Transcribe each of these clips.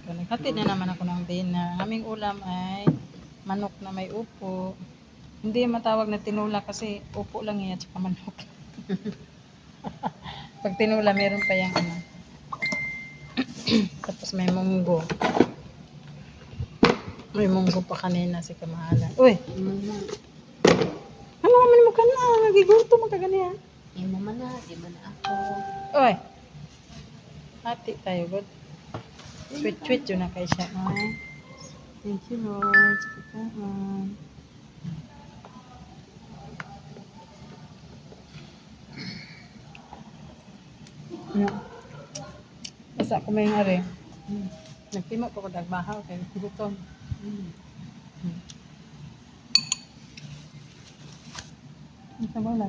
So, naghatid na naman ako ng dinner. Aming ulam ay manok na may upo. Hindi matawag na tinula kasi upo lang yan at saka manok. Pag tinula, meron pa yung ano. Tapos may munggo. May munggo pa kanina si Kamahalan. Uy! Ano naman mo ka na? Nagigurto mo ka ganyan. Di mo man na, di man na ako. Uy! Hati tayo, good. Sweet-sweet yun na kay siya. Ay. Thank you, Lord. Sa pagkain. Basta ko may hari. Nagtimo ko dagbahaw kay gutom. Sa bola.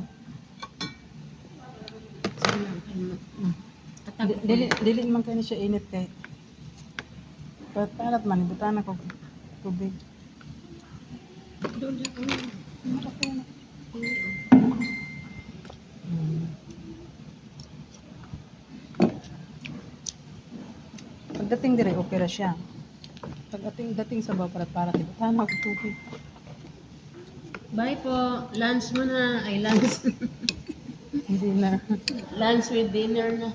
Dili man kayo siya init kay. Parat man ibutan ako tubig. Doon na ako. Pagdating dire okay ra siya. Pagdating sa baw para ibutan ako tubig. Bye po. Lunch mo na. Ay, lunch. Hindi na. Lunch with dinner na.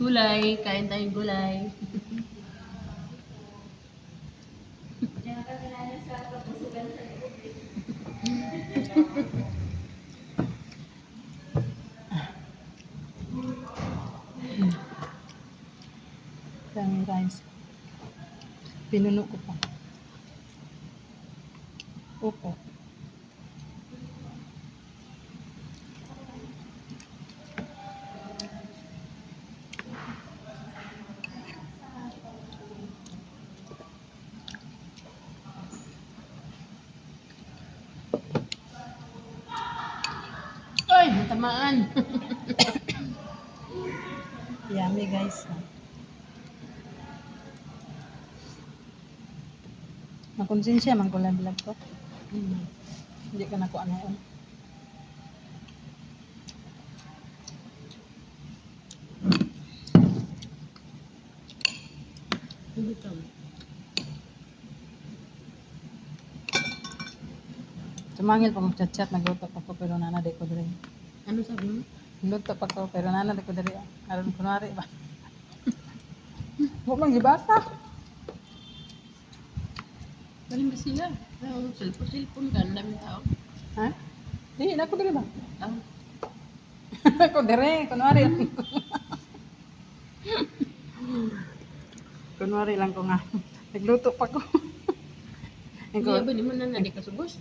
Gulay. Kain tayong gulay. Daming rice. Pinuno ko pa. Upo. Ay, matamaan. Yummy guys. Makonsensya man ko lang vlog ko. Hindi ka na ko ano yun. Gutom. Sumangil pa mag-chat-chat, nagluto pa ko pero nana di ko diri. Ano sabi mo? Nagluto pa ko pero nana di ko diri. Aron kunwari ba. Huwag mang gibasa. Galing ba sila? Cellphone ka. Ang daming tao. Ha? Di, na ko diri ba? Ah, Ko diri, kunwari. Kunwari lang ko nga. Nagluto pa ko. hindi ba di mo na nakasubos?